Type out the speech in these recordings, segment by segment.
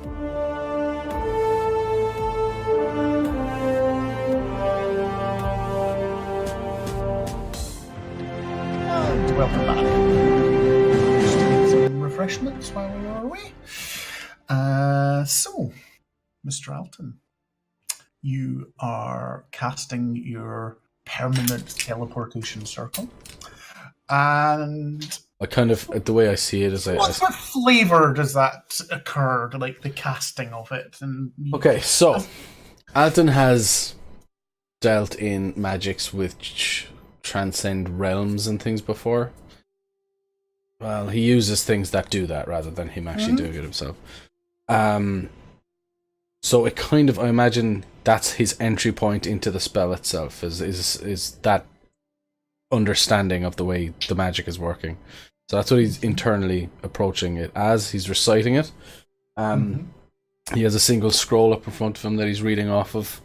And welcome back. Just to get some refreshments while we are away. So, Mr. Alton, you are casting your permanent teleportation circle. And I kind of, the way I see it is what flavour does that occur, like the casting of it? Okay, so Alton has dealt in magics which transcend realms and things before. Well, he uses things that do that rather than him actually doing it himself. So it kind of, I imagine that's his entry point into the spell itself, is that understanding of the way the magic is working. So that's what he's internally approaching it as. He's reciting it. He has a single scroll up in front of him that he's reading off of.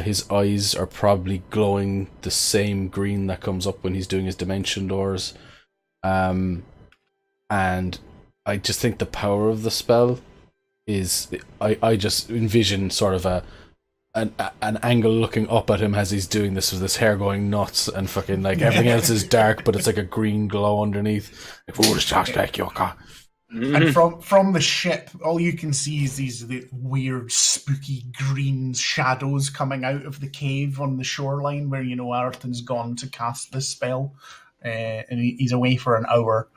His eyes are probably glowing the same green that comes up when he's doing his dimension doors. And I just think the power of the spell is, I just envision sort of an angle looking up at him as he's doing this with his hair going nuts and fucking like everything else is dark, but it's like a green glow underneath. And from the ship, all you can see is the weird, spooky green shadows coming out of the cave on the shoreline where, you know, Arton's gone to cast this spell. And he's away for an hour.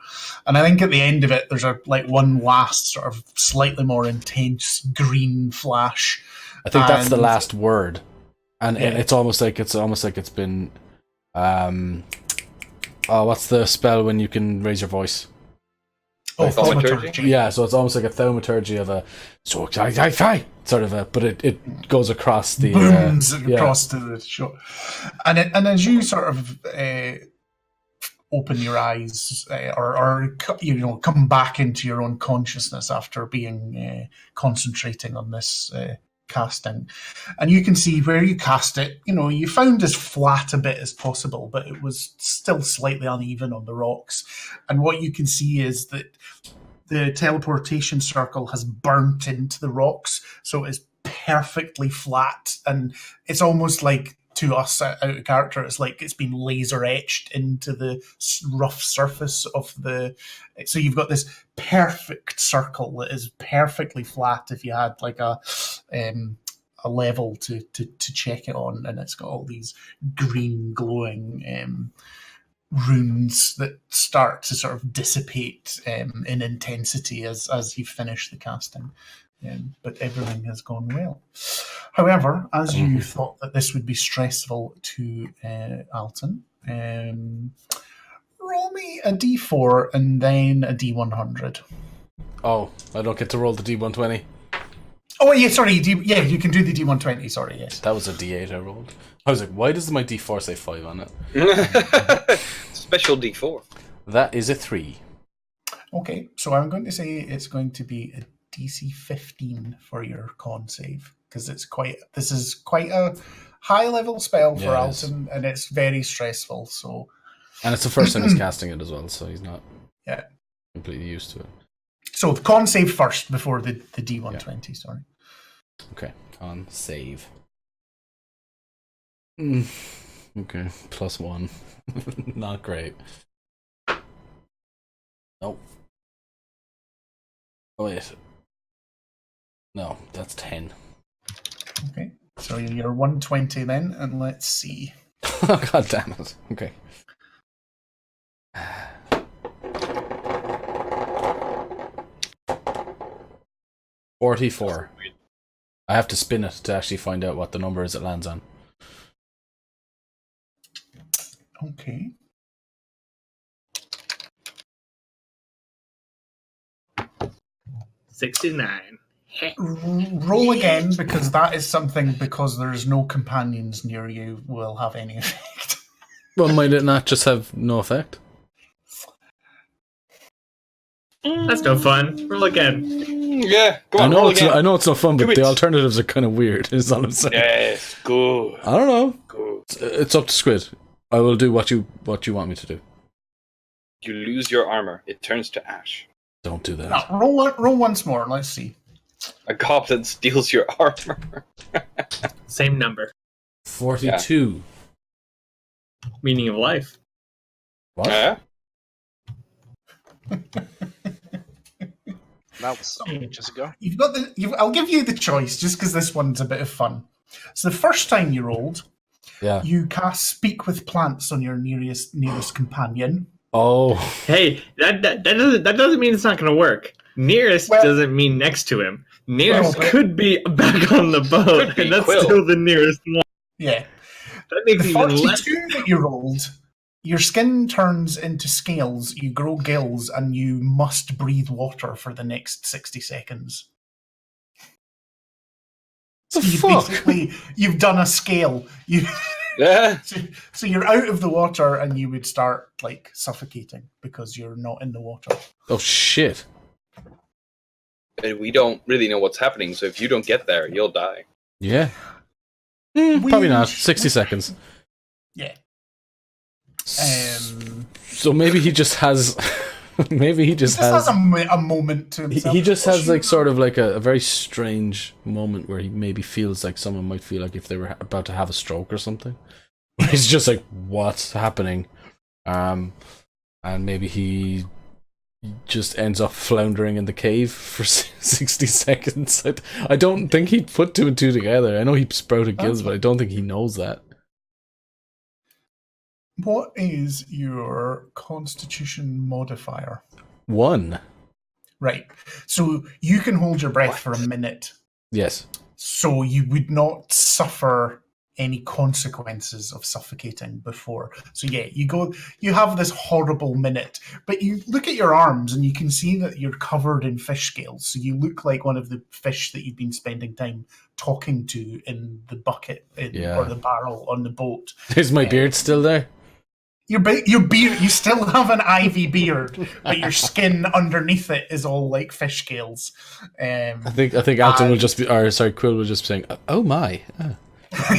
And I think at the end of it, there's one last sort of slightly more intense green flash. I think that's the last word. And it's almost like it's been what's the spell when you can raise your voice? Oh, thaumaturgy. Yeah, so it's almost like a thaumaturgy of a sort of a, but it goes across the booms across to the shore. And as you sort of open your eyes or come back into your own consciousness after being concentrating on this casting, and you can see where you cast it, you found as flat a bit as possible, but it was still slightly uneven on the rocks. And what you can see is that the teleportation circle has burnt into the rocks, so it's perfectly flat, and it's almost like, to us out of character, it's like it's been laser etched into the rough surface of the. So you've got this perfect circle that is perfectly flat. If you had like a level to check it on, and it's got all these green glowing runes that start to sort of dissipate in intensity as you finish the casting. But everything has gone well. However, as you thought that this would be stressful to Alton, roll me a d4 and then a d100. Oh, I don't get to roll the d120. Oh, yeah, sorry. You can do the d120. Sorry, yes. That was a d8 I rolled. I was like, why does my d4 say 5 on it? Special d4. That is a 3. Okay, so I'm going to say it's going to be a DC 15 for your con save, because this is quite a high level spell for Alton, and it's very stressful. So, and it's the first time he's casting it as well, so he's not completely used to it. So the con save first before the D120. Sorry. Okay, con save. Okay, +1. Not great. Nope. Oh wait. No, that's 10. Okay, so you're 120 then, and let's see. Oh, god damn it. Okay. $44. I have to spin it to actually find out what the number is it lands on. Okay. $69. Roll again, because that is something, because there's no companions near you, will have any effect. Well, might it not just have no effect? That's no fun. Roll again. Yeah, go on, roll again. I know it's no fun, but the alternatives are kind of weird, is all I'm saying. Yes, good. I don't know. Good. It's up to Squid. I will do what you want me to do. You lose your armor. It turns to ash. Don't do that. No, roll once more. Let's see. A goblin steals your armor. Same number. 42. Meaning of life. What? Yeah. That was some ages ago. I'll give you the choice just because this one's a bit of fun. So the first time you rolled, you cast Speak with Plants on your nearest companion. Oh. Hey, that doesn't mean it's not going to work. Nearest doesn't mean next to him. Nearest could be back on the boat, and that's still the nearest one. Yeah. That makes the even 42 less. that you rolled, your skin turns into scales, you grow gills, and you must breathe water for the next 60 seconds. So you've done a scale. Yeah. So you're out of the water and you would start like suffocating because you're not in the water. Oh shit. And we don't really know what's happening, so if you don't get there, you'll die. Yeah. Probably not. 60 seconds. Yeah. So maybe he just has... maybe he just has a moment to himself. He just has like sort of like a very strange moment where he maybe feels like someone might feel like if they were about to have a stroke or something. He's just like, what's happening? And maybe he just ends up floundering in the cave for 60 seconds. I don't think he'd put two and two together. I know he sprouted gills, but I don't think he knows that. What is your Constitution modifier? 1. Right. So you can hold your breath for a minute. Yes. So you would not suffer any consequences of suffocating before. So yeah, you have this horrible minute, but you look at your arms and you can see that you're covered in fish scales. So you look like one of the fish that you've been spending time talking to in the bucket or the barrel on the boat. Is my beard still there? Your beard, you still have an ivy beard, but your skin underneath it is all like fish scales. I think Alton will just be, or sorry, Quill will just be saying, "Oh my."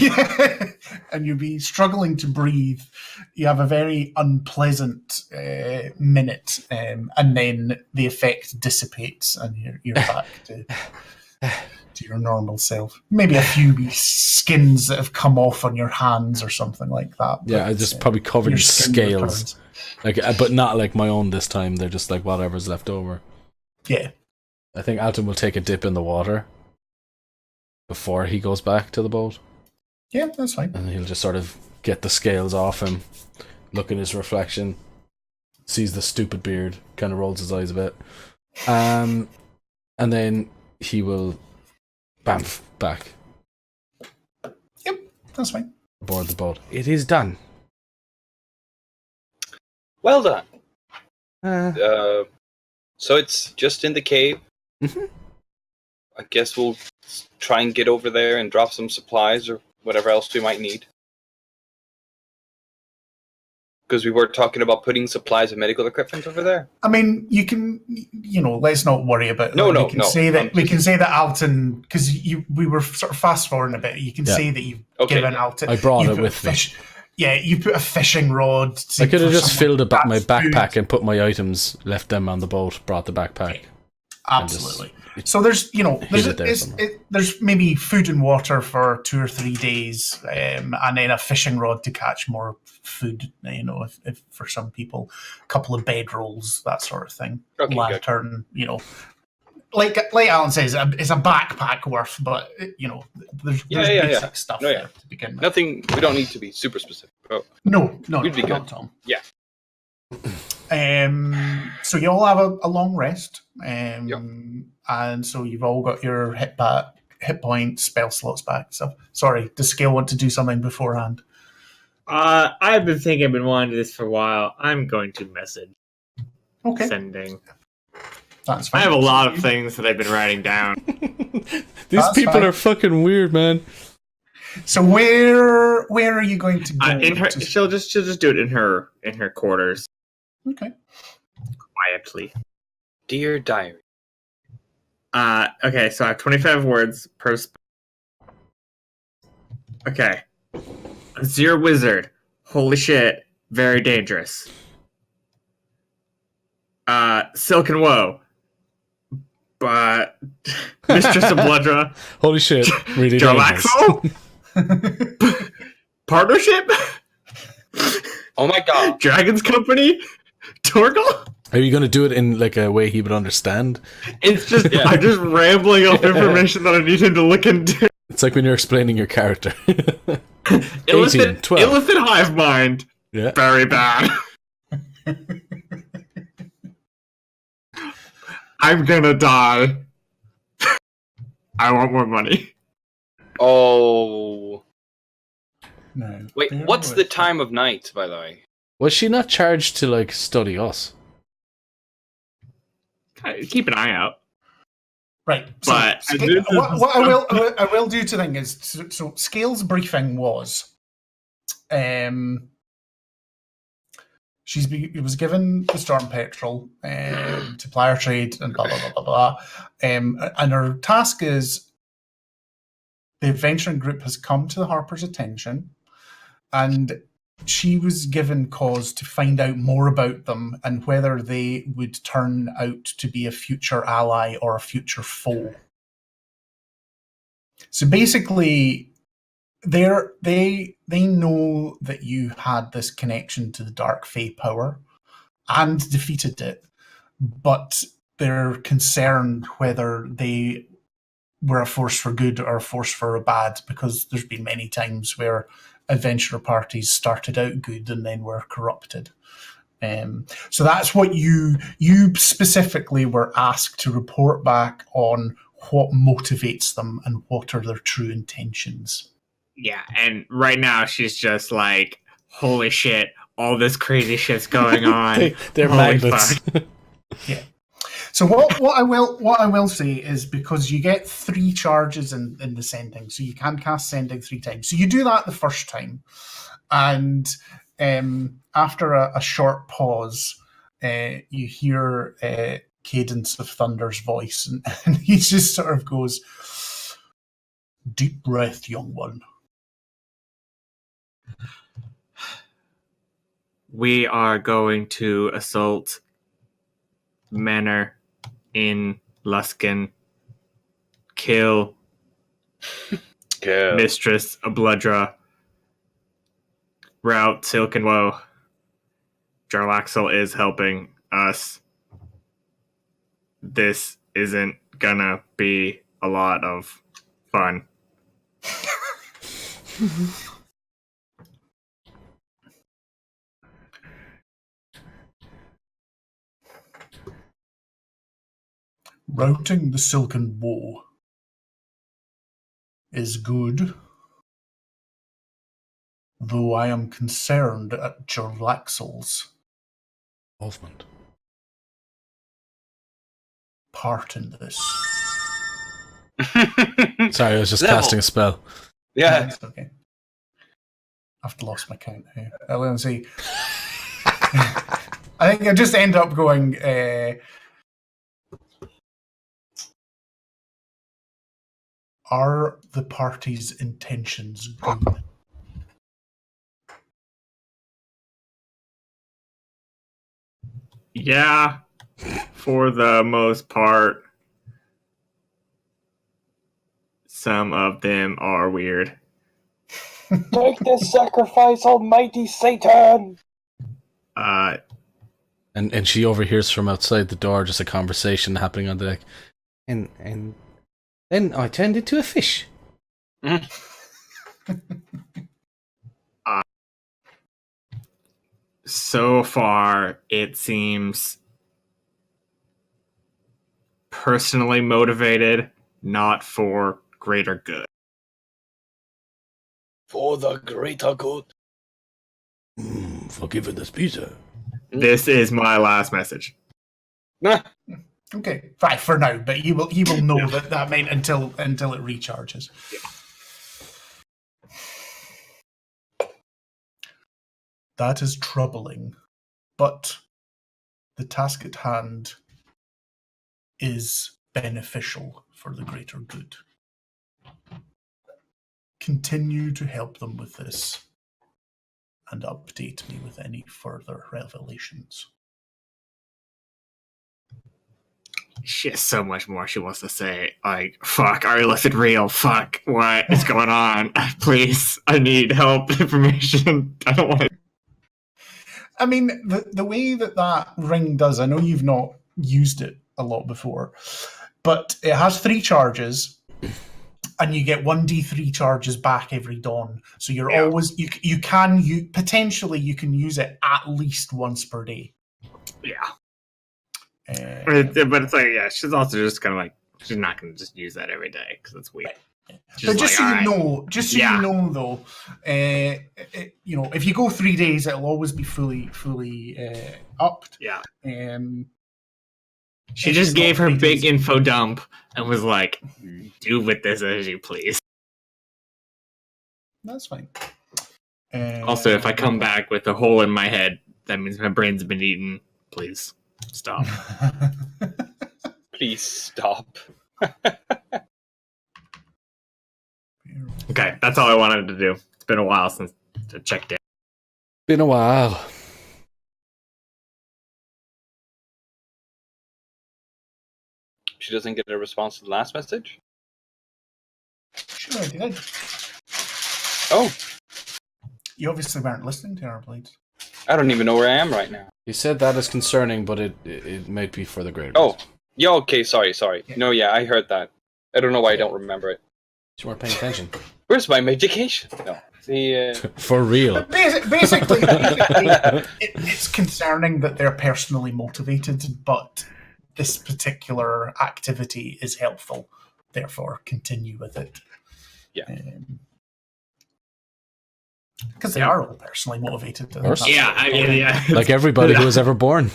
Yeah. And you'll be struggling to breathe. You have a very unpleasant minute, and then the effect dissipates, and you're back to your normal self. Maybe a few skins that have come off on your hands or something like that. Yeah, I just probably covered in scales, like, but not like my own this time. They're just like whatever's left over. Yeah, I think Alton will take a dip in the water before he goes back to the boat. Yeah, that's fine. And he'll just sort of get the scales off him, look in his reflection, sees the stupid beard, kind of rolls his eyes a bit, and then he will bamf back. Yep, that's fine. Aboard the boat. It is done. Well done. So it's just in the cave. Mm-hmm. I guess we'll try and get over there and drop some supplies or whatever else we might need. Because we were talking about putting supplies and medical equipment over there. I mean, you can, let's not worry about it. We can say that Alton, because we were sort of fast forwarding a bit. You can say that you've given Alton. I brought it with me. Yeah, you put a fishing rod. I could have just filled my backpack and put my items, left them on the boat, brought the backpack. Absolutely. So there's, there's maybe food and water for 2 or 3 days, and then a fishing rod to catch more food. If for some people, a couple of bedrolls, that sort of thing. Okay, lantern, like Alan says, it's a backpack worth, but there's basic stuff there to begin with. Nothing. We don't need to be super specific. Oh. No, you'd be good, Tom. Yeah. So you all have a long rest, and so you've all got your hit points, spell slots back. So sorry, does Scale want to do something beforehand? I've been wanting to do this for a while. I'm going to message. Okay. Sending. That's fine. I have a lot of things that I've been writing down. These people are fucking weird, man. So where are you going to go? She'll just do it in her quarters. Okay. Quietly. Dear diary. Okay, so I have 25 words per Okay. Zero wizard. Holy shit. Very dangerous. Silk and Woe. But Mistress of Bloodra, Holy shit! Really dangerous. Jarlaxle, partnership, Oh my god. Dragon's Company, Torgal. Are you going to do it in like a way he would understand? It's just I'm just rambling off information that I need him to look into. It's like when you're explaining your character. 18, 12. Illicit hive mind. Yeah. Very bad. I'm gonna die. I want more money. Oh. No. Wait, what's the time of night, by the way? Was she not charged to like study us? Keep an eye out. Right, but what I will do to thing is so Scale's briefing was, he was given the Storm Petrol to ply her trade and blah blah blah blah blah, and her task is the adventuring group has come to the Harper's attention, and she was given cause to find out more about them and whether they would turn out to be a future ally or a future foe. So basically, they know that you had this connection to the Dark Fae power and defeated it, but they're concerned whether they were a force for good or a force for a bad, because there's been many times where adventurer parties started out good and then were corrupted. So that's what you specifically were asked to report back on, what motivates them and what are their true intentions. Yeah, and right now she's just like, holy shit, all this crazy shit's going on. They're magnets. Yeah. So what I will say is, because you get 3 charges in the sending, so you can cast sending 3 times. So you do that the first time, and after a short pause, you hear Cadence of Thunder's voice, and he just sort of goes, "Deep breath, young one." We are going to assault Manor in Luskan, kill Mistress Abludra, route Silk and Woe. Jarlaxle is helping us. This isn't gonna be a lot of fun. Routing the Silken Woe is good, though I am concerned at Jarlaxle's Involvement. part in this. Sorry, I was just casting a spell. Yeah. That's okay. I've lost my count here. Let's see. I think I just end up going, are the party's intentions good? Yeah, for the most part. Some of them are weird. Take this sacrifice, almighty Satan! And she overhears from outside the door just a conversation happening on the deck. And then I turned into a fish. So far, it seems personally motivated, not for greater good. For the greater good. For giving this pizza. This is my last message. Okay, fine for now, but he will know that meant until it recharges. Yeah. That is troubling, but the task at hand is beneficial for the greater good. Continue to help them with this and update me with any further revelations. she has so much more she wants to say. Like, fuck, are illicit real? Fuck, what is going on? Please, I need help, information. I don't want to. I mean, the way that ring does, I know you've not used it a lot before, but it has 3 charges, and you get 1d3 charges back every dawn. So you're always you can potentially you can use it at least once per day. Yeah. But it's like, she's also just kind of like, she's not going to just use that every day because it's weird. But just so you know, though, if you go 3 days, it'll always be fully upped. Yeah. She just gave her big info dump and was like, do with this as you please. That's fine. Also, if I come back with a hole in my head, that means my brain's been eaten. Please stop. Please stop. Okay, that's all I wanted to do. It's been a while since I checked in. Been a while. She doesn't get a response to the last message? Sure, I did. Oh. You obviously weren't listening to her, Blades. I don't even know where I am right now. You said that is concerning, but it might be for the greater. Oh. Yeah, okay, sorry. Yeah. No, I heard that. I don't know why I don't remember it. You weren't paying attention. Where's my medication? No. For real. Basically, it's concerning that they're personally motivated, but this particular activity is helpful. Therefore, continue with it. Yeah. Because they are all personally motivated. Yeah, I mean, yeah. Like everybody who was ever born.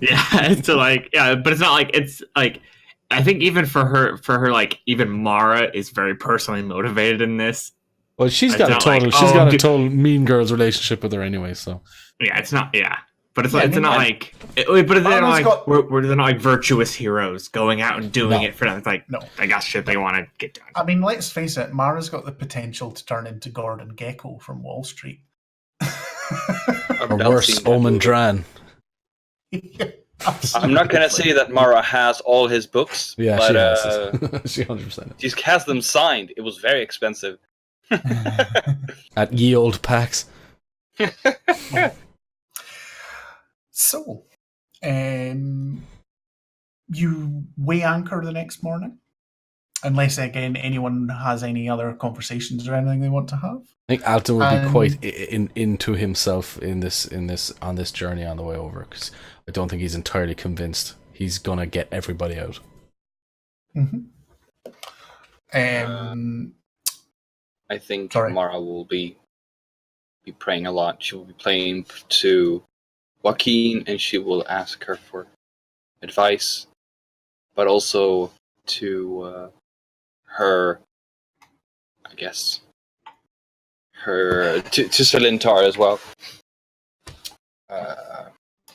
Yeah, so like, but it's not like, it's like, I think even for her, like, even Mara is very personally motivated in this. Well, she's got a total Mean Girls relationship with her anyway, so. Yeah, it's not, but it's they're not like virtuous heroes going out and doing it for them. It's like, they got shit they want to get done. I mean, let's face it, Mara's got the potential to turn into Gordon Gekko from Wall Street. Or worse, Omen Dran. I'm not going to say that Mara has all his books, but she has. She 100%. She has them signed. It was very expensive. At ye old PAX. So, you weigh anchor the next morning, unless again anyone has any other conversations or anything they want to have. I think Alton would be quite into himself on this journey on the way over, because I don't think he's entirely convinced he's gonna get everybody out. Mm-hmm. I think Mara will be praying a lot. She will be praying to Joaquin, and she will ask her for advice, but also to her, I guess, to Selintar as well,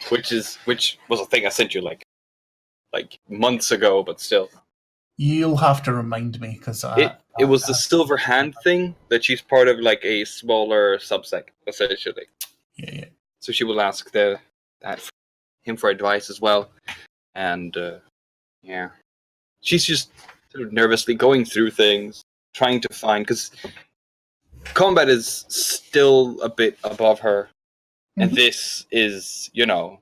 which was a thing I sent you like months ago, but still. You'll have to remind me, because it was the silver hand thing that she's part of, like a smaller subsect, essentially. Yeah. So she will ask him for advice as well, and she's just sort of nervously going through things, trying to find, because combat is still a bit above her, and this is, SEAL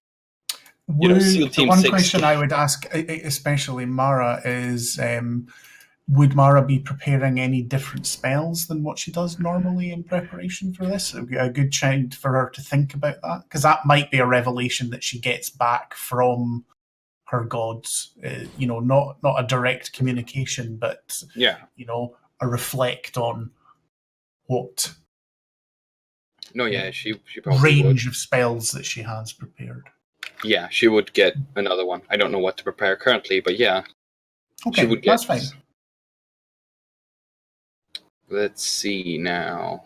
Team 6. One question I would ask, especially Mara, is would Mara be preparing any different spells than what she does normally in preparation for this? It would be a good chance for her to think about that, because that might be a revelation that she gets back from her gods. Not a direct communication, but a reflect on what she probably range of spells that she has prepared. Yeah, she would get another one. I don't know what to prepare currently, but okay, she would get. That's fine. Let's see now.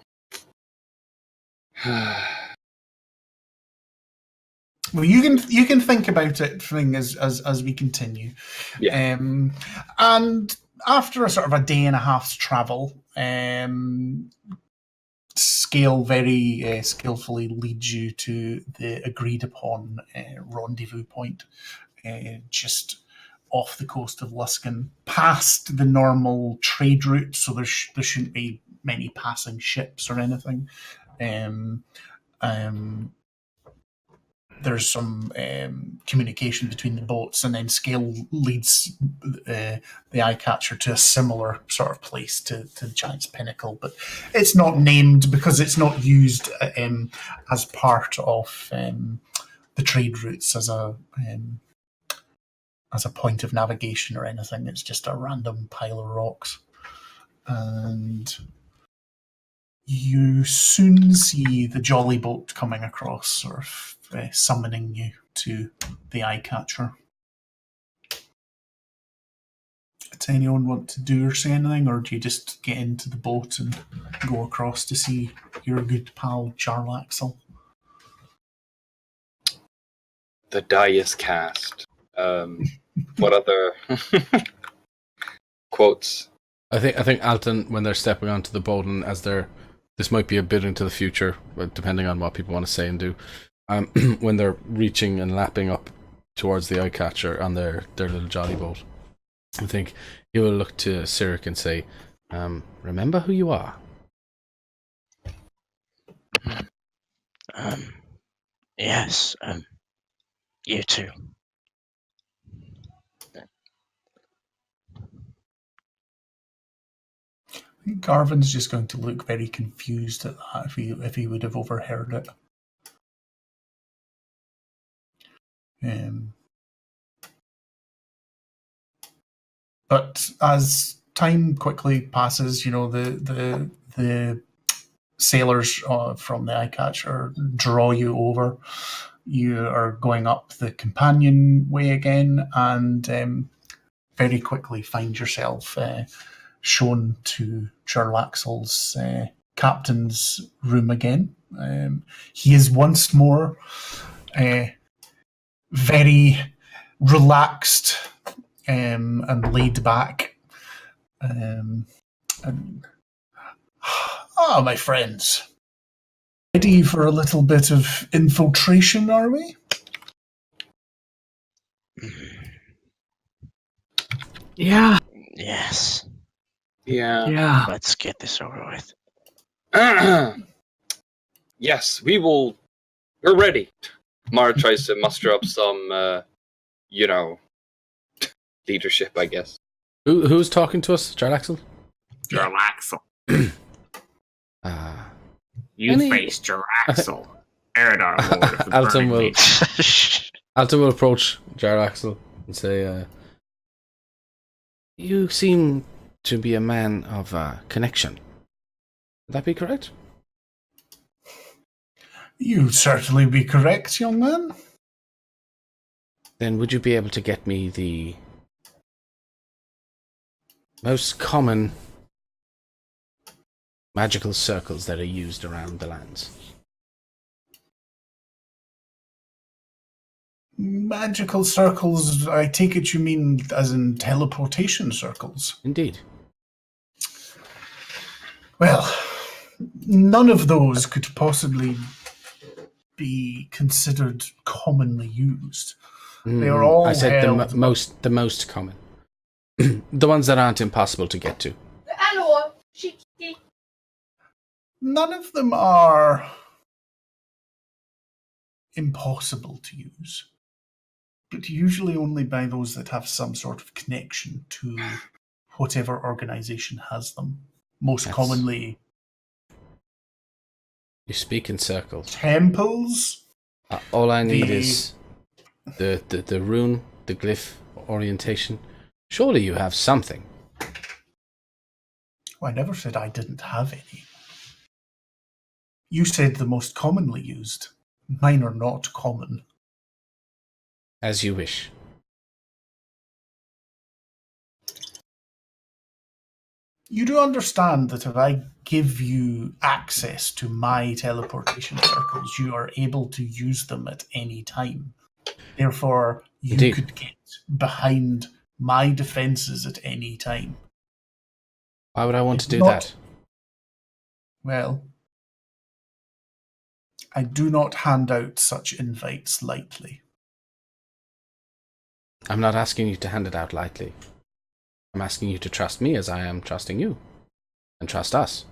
Well, you can think about it as we continue. Yeah. And after a sort of a day and a half's travel, Scale very skillfully leads you to the agreed upon rendezvous point, just off the coast of Luskan, past the normal trade route, so there shouldn't be many passing ships or anything. There's some communication between the boats, and then Scale leads the eye catcher to a similar sort of place to the Giant's Pinnacle, but it's not named because it's not used as part of the trade routes as a point of navigation or anything. It's just a random pile of rocks, and you soon see the jolly boat coming across, sort of summoning you to the eye catcher. Does anyone want to do or say anything, or do you just get into the boat and go across to see your good pal Jarlaxle? The die is cast. What other quotes? I think Alton, when they're stepping onto the boat, and this might be a bit into the future, depending on what people want to say and do. When they're reaching and lapping up towards the eye catcher on their little jolly boat, I think he will look to Cyric and say, "Remember who you are." Yes. You too. I think Garvin's just going to look very confused at that if he would have overheard it. But as time quickly passes, the sailors from the eye catcher draw you over. You are going up the companionway again, and very quickly find yourself shown to Jarlaxle's captain's room again. He is once more very relaxed and laid back. My friends. Ready for a little bit of infiltration, are we? Yeah. Yes. Yeah. Let's get this over with. Yes, we will. We're ready. Mara tries to muster up some, leadership, I guess. Who's talking to us? Jarlaxle? Jarlaxle. You face Jarlaxle. Eridar, Lord of the Alton will approach Jarlaxle and say, "You seem to be a man of connection. Would that be correct?" You'd certainly be correct, young man. Then would you be able to get me the most common magical circles that are used around the lands? Magical circles, I take it you mean as in teleportation circles? Indeed. Well, none of those could possibly be considered commonly used. They are all I said the most common. The ones that aren't impossible to get to. None of them are impossible to use, but usually only by those that have some sort of connection to whatever organization has them. Most commonly... You speak in circles. Temples? All I need is the rune, the glyph orientation. Surely you have something. Well, I never said I didn't have any. You said the most commonly used. Mine are not common. As you wish. You do understand that if I give you access to my teleportation circles, you are able to use them at any time. Therefore, you Indeed. could get behind my defenses at any time. Why would I want to do that? Well, I do not hand out such invites lightly. I'm not asking you to hand it out lightly. I'm asking you to trust me as I am trusting you. And trust us.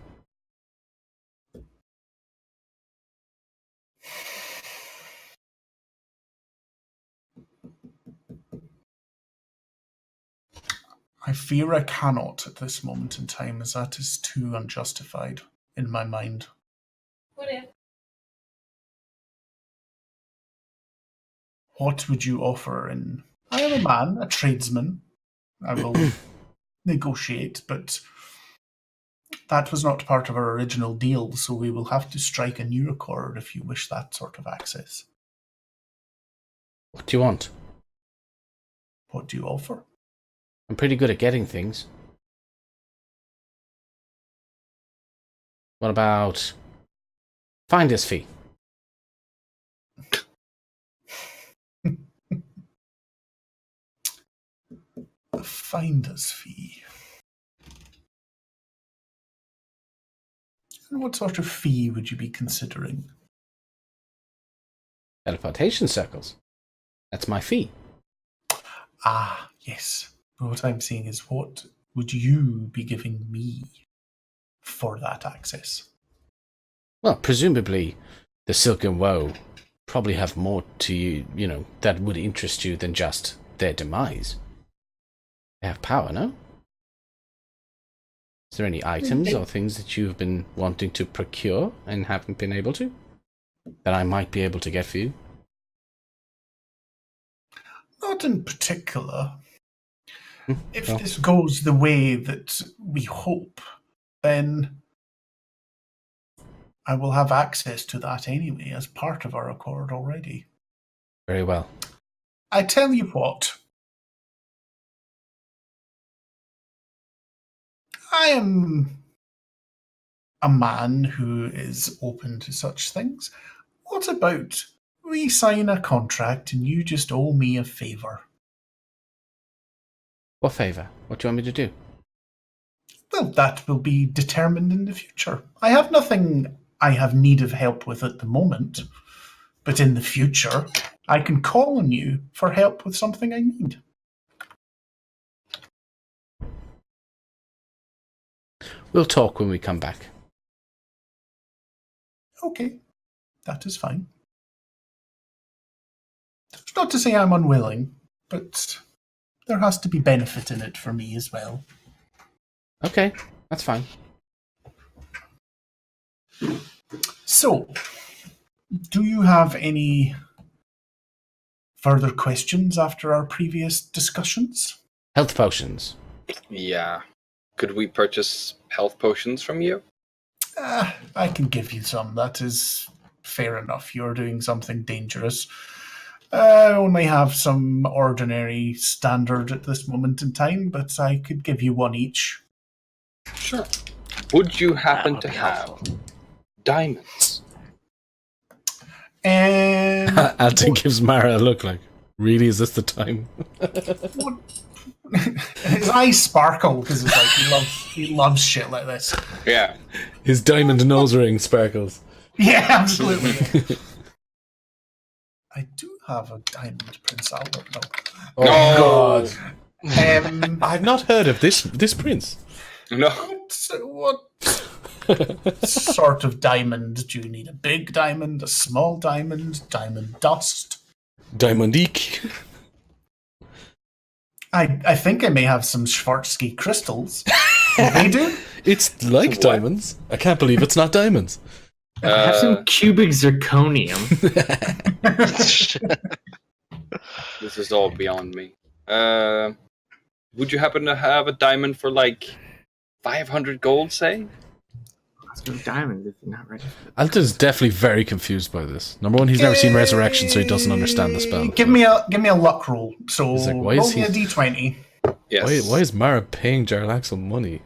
I fear I cannot at this moment in time, as that is too unjustified in my mind. What if? What would you offer in... I am a man, a tradesman. I will negotiate, but that was not part of our original deal, so we will have to strike a new accord if you wish that sort of access. What do you want? What do you offer? I'm pretty good at getting things. What about finder's fee? A finder's fee. And what sort of fee would you be considering? Teleportation circles. That's my fee. Ah, yes. What I'm saying is, what would you be giving me for that access? Well, presumably the Silken Woe probably have more to you, that would interest you than just their demise. They have power, no? Is there any items or things that you've been wanting to procure and haven't been able to? That I might be able to get for you? Not in particular. If this goes the way that we hope, then I will have access to that anyway as part of our accord already. Very well. I tell you what. I am a man who is open to such things. What about we sign a contract and you just owe me a favour? What favour? What do you want me to do? Well, that will be determined in the future. I have nothing I have need of help with at the moment, but in the future, I can call on you for help with something I need. We'll talk when we come back. Okay, that is fine. It's not to say I'm unwilling, but there has to be benefit in it for me as well. Okay, that's fine. So, do you have any further questions after our previous discussions? Health potions. Yeah. Could we purchase health potions from you? I can give you some. That is fair enough. You're doing something dangerous. I only have some ordinary standard at this moment in time, but I could give you one each. Sure. Would you happen to have diamonds? Alton gives Mara a look like, really, is this the time? His eyes sparkle because it's like he loves shit like this. Yeah. His diamond nose ring sparkles. Yeah, absolutely. I do have a diamond Prince Albert, though. Oh, God. I've not heard of this prince. No. What sort of diamond? Do you need a big diamond, a small diamond, diamond dust? Diamondique. I think I may have some Schwarzsky crystals. They do? It's like diamonds. I can't believe it's not diamonds. I have some cubic zirconium. This is all beyond me. Would you happen to have a diamond for like 500 gold, say? Let's go diamonds if you're not ready. Alton's definitely very confused by this. Number one, he's never seen Resurrection, so he doesn't understand the spell. Give me a luck roll. So He's like, why roll is me he- a d20. Yes. Why is Mara paying Jarlaxle money?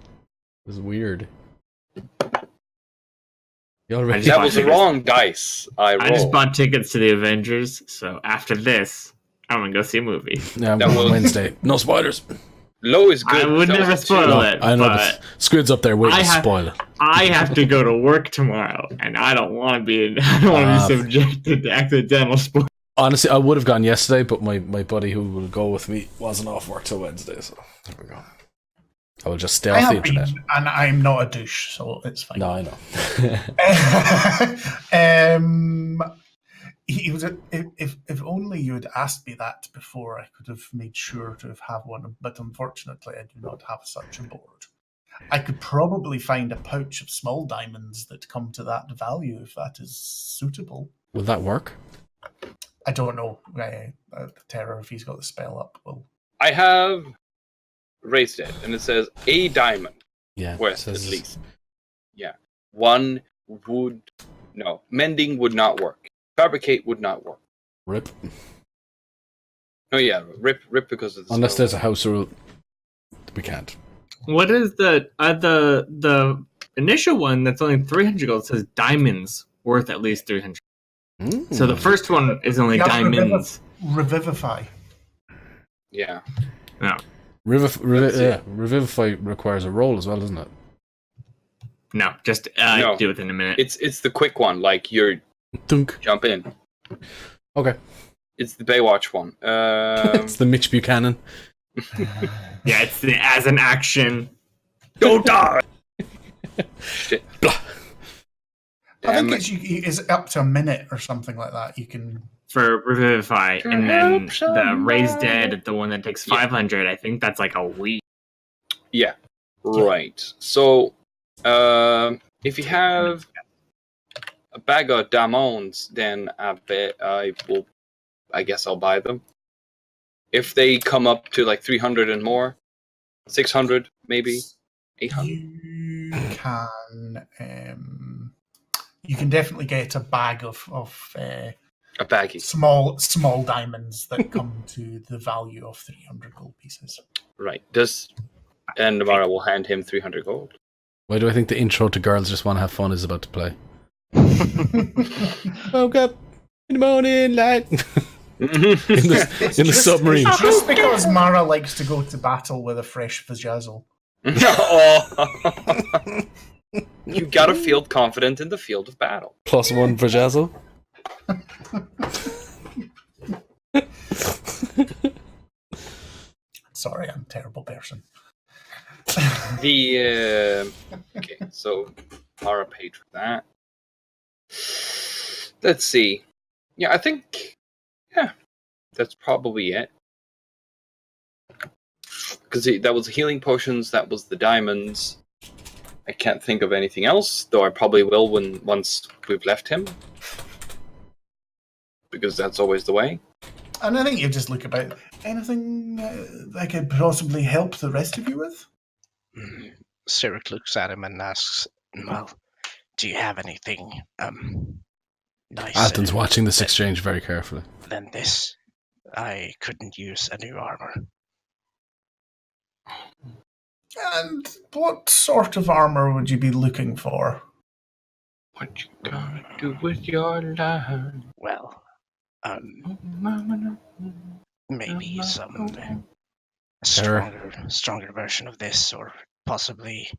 This is weird. He already That was the wrong dice I rolled. I just bought tickets to the Avengers, so after this, I'm gonna go see a movie. Yeah, That was- Wednesday. No spoilers. Low is good. I would That never was a spoil two. it, I know, but Squid's up there waiting to spoil it. I have to go to work tomorrow, and I don't want to be. I don't want to be subjected to accidental spoil. Honestly, I would have gone yesterday, but my buddy who will go with me wasn't off work till Wednesday, so there we go. I will just stay off the internet. And I'm not a douche, so it's fine. No, I know. He was. If only you had asked me that before, I could have made sure to have one. But unfortunately, I do not have such a board. I could probably find a pouch of small diamonds that come to that value if that is suitable. Will that work? I don't know. Terror, if he's got the spell up, will. I have raised it, and it says a diamond. Yeah, worth at least. Yeah, one would. No, mending would not work. Fabricate would not work. Rip. Oh yeah, rip because of the unless spell. There's a house rule, we can't. What is the initial one that's only 300 gold says diamonds worth at least 300. So the first one is only diamonds. Revivify. Yeah. No. Revivify requires a roll as well, doesn't it? No, just No. do it in a minute. It's the quick one, like you're Dunk. jump in. Okay. It's the Baywatch one. It's the Mitch Buchanan. Yeah, it's the as an action. Don't die! Shit. I think it's up to a minute or something like that. You can For Revivify, and then the Raise Dead, the one that takes 500, I think that's like a week. Yeah, right. So, if you have a bag of diamonds, then I bet I guess I'll buy them. If they come up to like 300 and more, 600 maybe, 800. You can definitely get a bag of a baggie. Small diamonds that come to the value of 300 gold pieces. Right. And Namara will hand him 300 gold. Why do I think the intro to Girls Just Want to Have Fun is about to play? Woke up in the morning light. in the submarine. It's just because Mara likes to go to battle with a fresh vajazzle. You gotta feel confident in the field of battle. +1 for Jazzle. Sorry, I'm a terrible person. Okay, so Mara paid for that. Let's see. Yeah, I think that's probably it. Because that was healing potions, that was the diamonds. I can't think of anything else, though I probably will once we've left him. Because that's always the way. And I think you just look about anything I could possibly help the rest of you with? Sirik looks at him and asks, well, do you have anything nice? Alton's watching this exchange very carefully. Than this. I couldn't use a new armor. And what sort of armor would you be looking for? What you gonna do with your life? Well, maybe some stronger version of this, or possibly,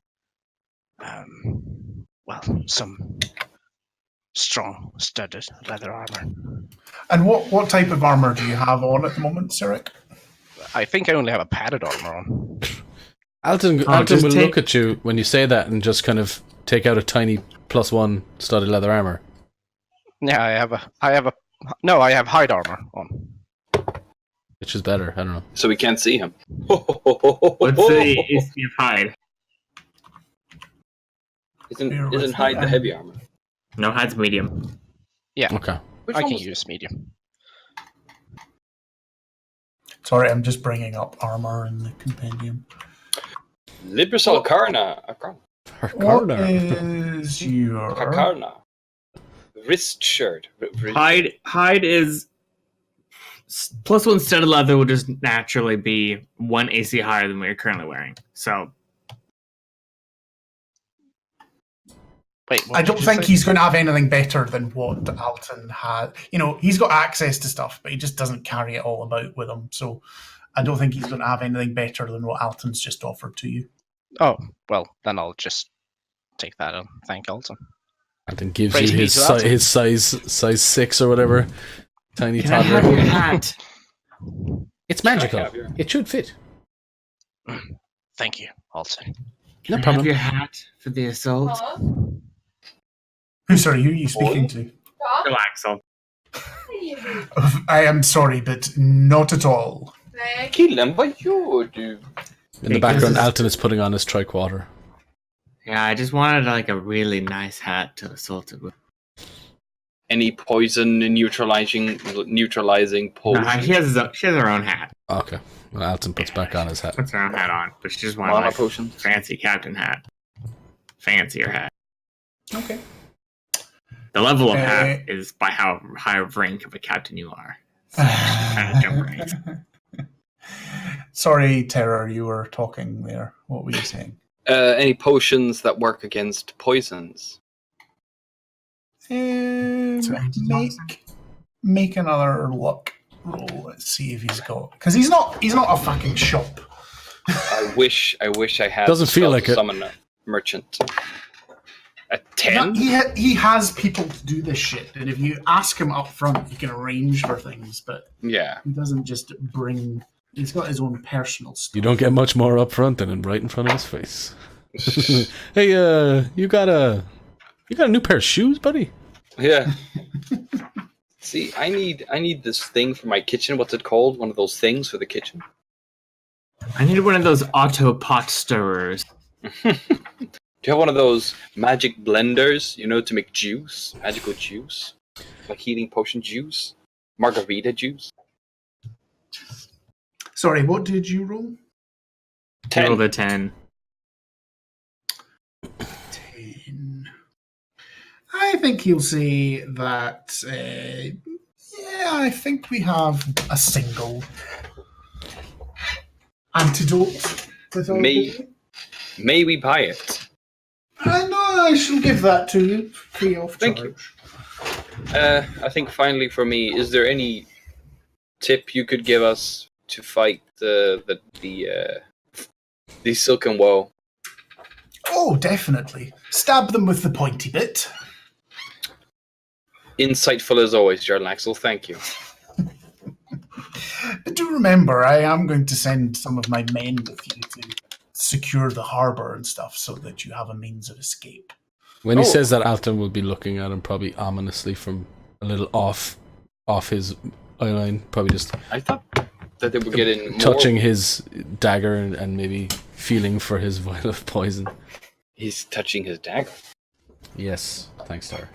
some strong studded leather armor. And what type of armor do you have on at the moment, Sirik? I think I only have a padded armor on. Alton will look at you when you say that and just kind of take out a tiny +1 studded leather armor. Yeah, I have hide armor on. Which is better, I don't know. So we can't see him. What's the AC of hide? Isn't hide the heavy armor? No, hide's medium. Yeah. Okay. I can use medium. Sorry, I'm just bringing up armor in the compendium. Librisol Karna. What is your... Karna. Wrist shirt. Hide is... +1 studded leather will just naturally be 1 AC higher than what you're currently wearing. So... Wait, I don't think he's going to have anything better than what Alton had. You know, he's got access to stuff, but he just doesn't carry it all about with him. So I don't think he's going to have anything better than what Alton's just offered to you. Oh, well, then I'll just take that and thank Alton. Alton gives you his size 6 or whatever Tiny Can I have toddler. your hat? It's magical. It should fit. Thank you, Alton. Can I have your hat for the assault? Who, sorry, who are you speaking to? Relax, Alton. I am sorry, but not at all. Kill him, what you do? In the background, Alton is putting on his triquarter. Yeah, I just wanted like a really nice hat to assault it with. Any poison neutralizing potion? No, she has her own hat. Okay. Well, Alton puts back on his hat. Puts her own hat on, but she just wanted Mana like potion. fancy captain hat. Fancier hat. Okay. The level of hat is by how high of rank of a captain you are. So kind of jump ranks. Sorry, Terror, you were talking there. What were you saying? Any potions that work against poisons? Make another luck roll. Let's see if he's got, because he's not a fucking shop. I wish I had. Doesn't feel like it. Summon a merchant. A 10? He has people to do this shit, and if you ask him up front, he can arrange for things. But yeah, he doesn't just bring. He's got his own personal stuff. You don't get much more up front than right in front of his face. Hey, you got a new pair of shoes, buddy? Yeah. See, I need this thing for my kitchen. What's it called? One of those things for the kitchen. I need one of those auto pot stirrers. Do you have one of those magic blenders, to make juice? Magical juice? Like healing potion juice? Margarita juice? Sorry, what did you roll? 10. Roll the 10. 10. I think he'll say that, I think we have a single antidote. May we buy it? I shall give that to you, free of charge. Thank you. I think finally for me, is there any tip you could give us to fight the silken woe? Oh, definitely. Stab them with the pointy bit. Insightful as always, Jarl Axel. Thank you. But do remember, I am going to send some of my men with you to secure the harbour and stuff so that you have a means of escape. When he says that, Alton will be looking at him probably ominously from a little off his eye line. Probably just... I thought that they were getting touching his dagger and maybe feeling for his vial of poison. He's touching his dagger. Yes, thanks, Tara.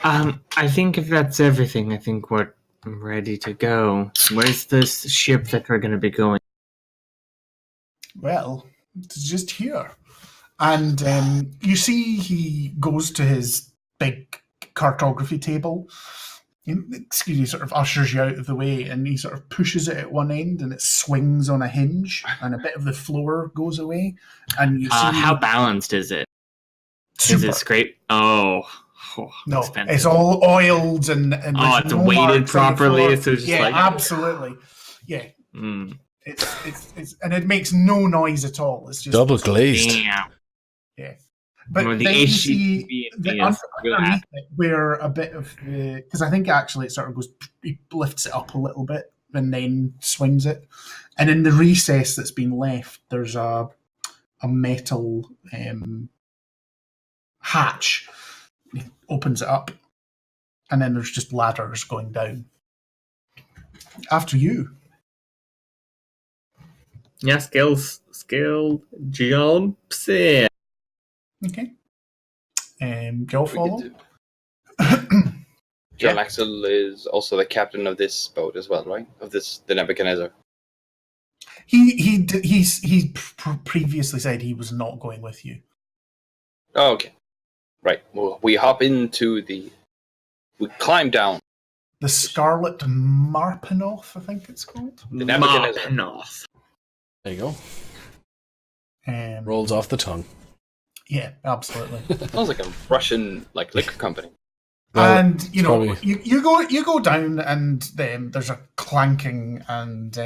I think if that's everything, I think we're ready to go. Where's this ship that we're going to be going? Well, it's just here. And you see he goes to his big cartography table. Excuse me, sort of ushers you out of the way, and he sort of pushes it at one end, and it swings on a hinge, and a bit of the floor goes away. And you see how balanced is it? Super. Is it scraped? No, expensive. It's all oiled and it's weighted properly. So it's just absolutely, yeah. It's and it makes no noise at all. It's just double glazed. Damn. Yeah. But the then you see underneath it where a bit of the, because I think actually it sort of goes, he lifts it up a little bit and then swings it, and in the recess that's been left, there's a metal hatch. He opens it up, and then there's just ladders going down. After you. Yeah, skill jumps in. Okay. Go follow. Jarl Axel is also the captain of this boat as well, right? Of the Nebuchadnezzar. He previously said he was not going with you. Oh, okay. Right. Well, we hop into we climb down. The Scarlet Marpenoth, I think it's called. The Nebuchadnezzar. Marpenoth. There you go. Rolls off the tongue. Yeah, absolutely. Sounds like a Russian liquor company. Well, and you go down, and there's a clanking, and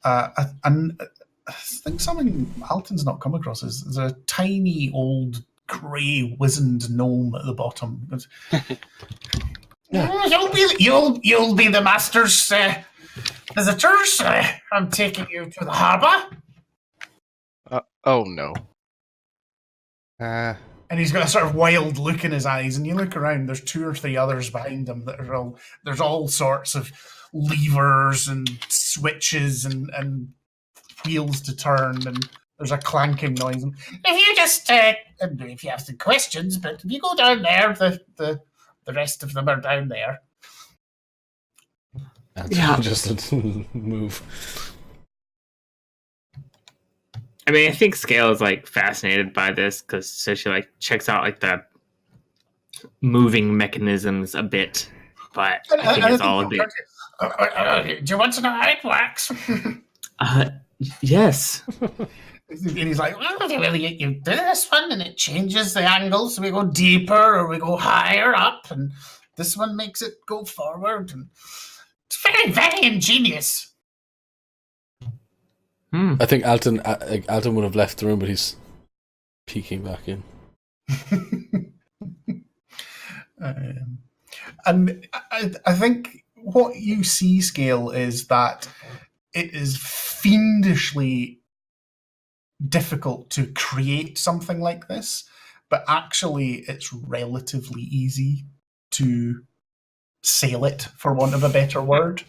I think something Alton's not come across is there's a tiny old grey wizened gnome at the bottom. You'll be the master's visitors. I'm taking you to the harbour. Oh no. And he's got a sort of wild look in his eyes, and you look around, there's 2 or 3 others behind him that are there's all sorts of levers and switches and wheels to turn, and there's a clanking noise. And if you just, if you have some questions, but if you go down there, the rest of them are down there. That's just a move. I mean, I think Scale is like fascinated by this because so she like checks out like the moving mechanisms a bit, but I think it's all a bit. Do you want to know how it works? Yes. And he's like, well, you do this one and it changes the angle, so we go deeper or we go higher up, and this one makes it go forward. And it's very, very ingenious. I think Alton would have left the room, but he's peeking back in. And I think what you see, Scale, is that it is fiendishly difficult to create something like this, but actually it's relatively easy to sail it, for want of a better word.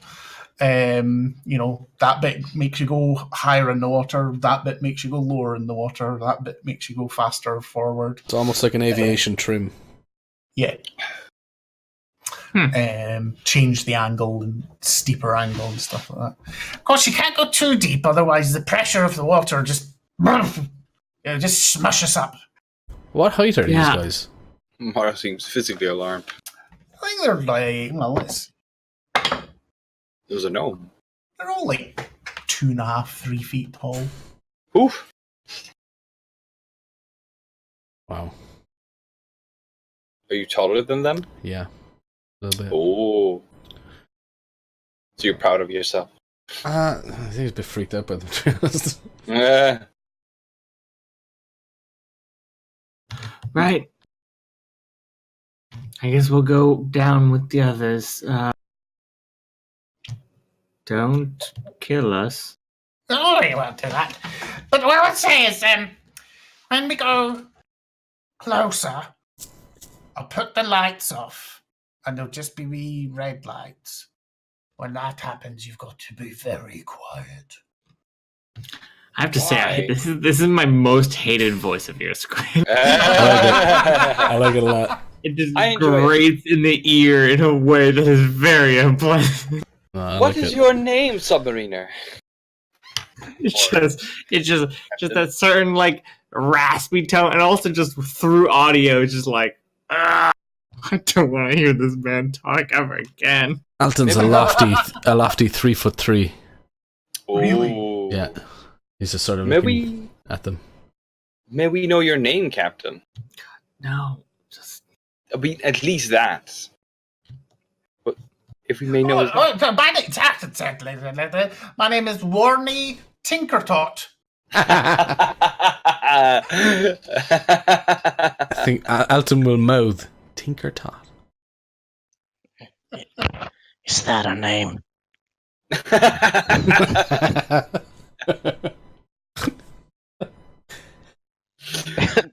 That bit makes you go higher in the water, that bit makes you go lower in the water, that bit makes you go faster forward. It's almost like an aviation trim. Yeah. Change the angle and steeper angle and stuff like that. Of course, you can't go too deep, otherwise the pressure of the water just smush us up. What height are these guys? Mara seems physically alarmed. I think they're like, It was a gnome. They're all like 2.5, 3 feet tall. Oof. Wow. Are you taller than them? Yeah. A little bit. Oh. So you're proud of yourself? I think he's a bit freaked out by them, to be honest. Yeah. Right. I guess we'll go down with the others. Don't kill us. Oh, we won't do that. But what I would say is, when we go closer, I'll put the lights off, and there'll just be wee red lights. When that happens, you've got to be very quiet. I have to say, this is my most hated voice of your script. I like it a lot. It just grates in the ear in a way that is very unpleasant. What is your name, Submariner? It's just that certain like raspy tone, and also just through audio, just like I don't want to hear this man talk ever again. Alton's a lofty 3'3". Really? Yeah. He's just sort of looking at them. May we know your name, Captain? No, just at least that. But if we may know. My name is Warney Tinkertot. I think Alton will mouth Tinkertot. Is that a name?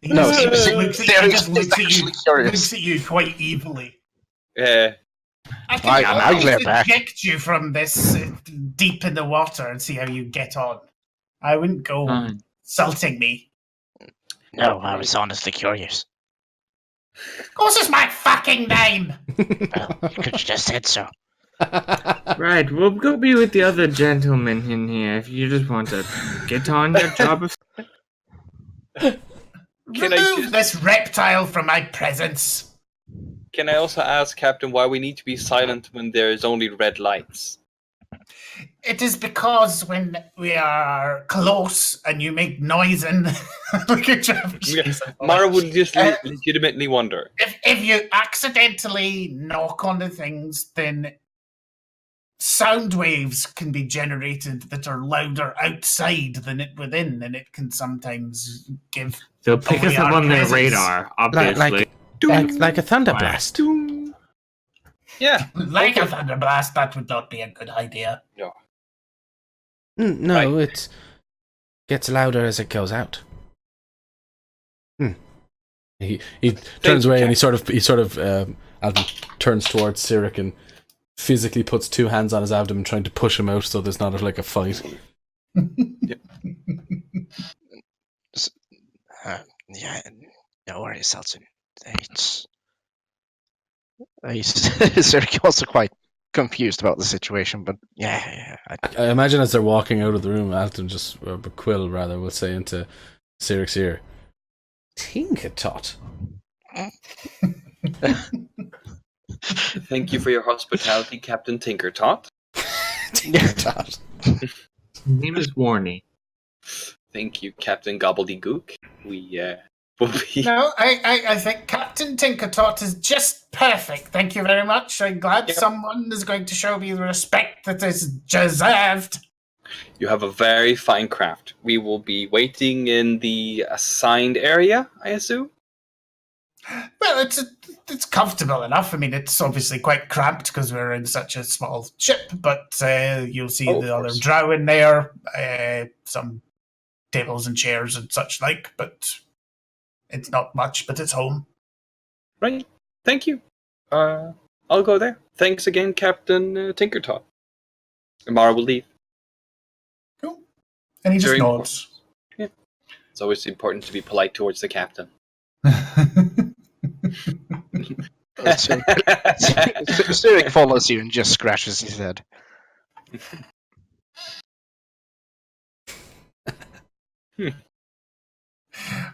No, he just looks at you quite evilly. Yeah. I can eject you from this deep in the water and see how you get on. I wouldn't go insulting me. No, I was honestly curious. Of course it's my fucking name! Well, you could have just said so. Right, we'll go be with the other gentlemen in here if you just want to get on your job of... Remove this reptile from my presence. Can I also ask, Captain, why we need to be silent when there is only red lights? It is because when we are close and you make noise and look at you. Mara would just legitimately wonder. If you accidentally knock on the things, then sound waves can be generated that are louder outside than it within, and it can sometimes give. They'll pick us up on their radar, obviously. Like a thunder blast. Yeah. Like a thunderblast, that would not be a good idea. No. No, Right. it gets louder as it goes out. He turns away and he sort of Alton turns towards Cyric and physically puts 2 hands on his abdomen, trying to push him out so there's not like a fight. Yep. Yeah, no worries, Alton. He's also quite confused about the situation, but I imagine as they're walking out of the room, Alton Quill rather will say into Cyric's ear, "Tinkertot." Thank you for your hospitality, Captain Tinkertot. Tinkertot. His name is Warney. Thank you, Captain Gobbledygook. We will be. No, I think Captain Tinkertot is just perfect. Thank you very much. I'm glad someone is going to show me the respect that is deserved. You have a very fine craft. We will be waiting in the assigned area, I assume? Well, it's comfortable enough. I mean, it's obviously quite cramped because we're in such a small ship, but you'll see the other drow in there, some tables and chairs and such like, but it's not much, but it's home. Right. Thank you. I'll go there. Thanks again, Captain Tinkertot. Amara will leave. Cool. And he just nods. Yeah. It's always important to be polite towards the captain. Cyric follows you and just scratches his head.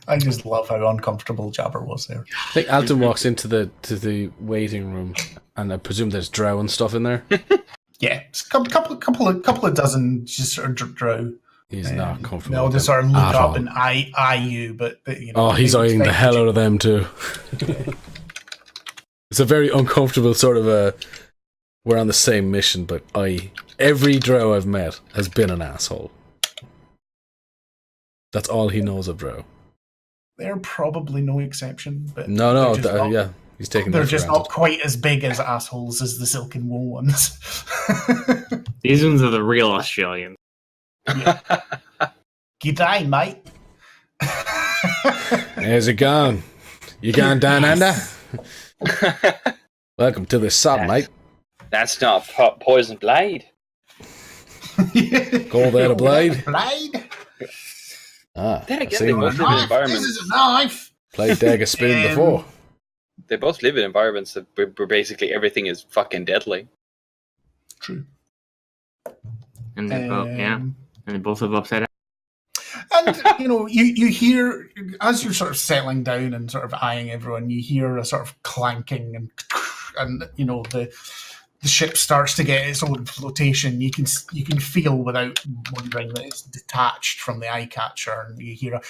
I just love how uncomfortable Jabber was there. I think Alton walks into the waiting room, and I presume there's drow and stuff in there. Yeah, it's a couple of dozen just sort of drow. He's not comfortable. No, they with sort of them look at up all. and eye you, but you know. Oh, he's eyeing the hell out of them too. It's a very uncomfortable sort of a. We're on the same mission, but every drow I've met has been an asshole. That's all he knows of drow. They're probably no exception, but No, yeah, he's taking. They're just not quite as big as assholes as the Silken Wool ones. These ones are the real Australians. Yeah. G'day, mate. How's it going? You going down under? Welcome to the sub, mate. That's not poison blade. Call that a blade? Blade? Ah, Then I've again, seen they one. both live in This environments. is a knife. Played dagger spoon before. They both live in environments where basically everything is fucking deadly. True. And they both, and they both have upside down. And you know, you hear as you're sort of settling down and sort of eyeing everyone, you hear a sort of clanking and you know the ship starts to get its own flotation. You can feel without wondering that it's detached from the eye catcher, and you hear a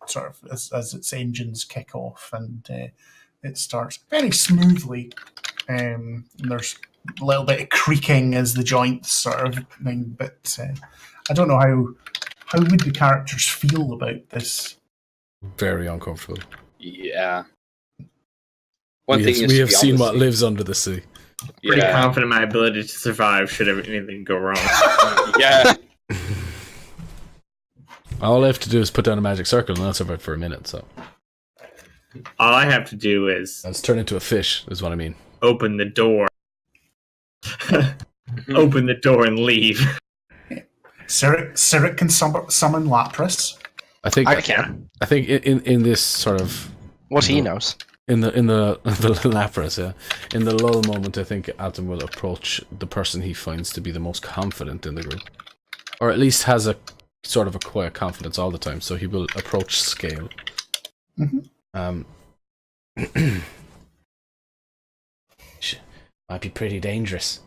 sort of as its engines kick off, and it starts very smoothly. And there's a little bit of creaking as the joints sort of thing, but I don't know how would the characters feel about this. Very uncomfortable. Yeah. We have seen what lives under the sea. Pretty confident in my ability to survive should anything go wrong. Yeah. All I have to do is put down a magic circle and I'll survive for a minute, so. All I have to do is... Let's turn into a fish, is what I mean. Open the door. Open the door and leave. Cyric can summon Lapras. I think I can. I think in this sort of... What he knows. In the Lapras, yeah. In the lull moment, I think Alton will approach the person he finds to be the most confident in the group. Or at least has a sort of a quiet confidence all the time, so he will approach Scale. Mm-hmm. Might be pretty dangerous.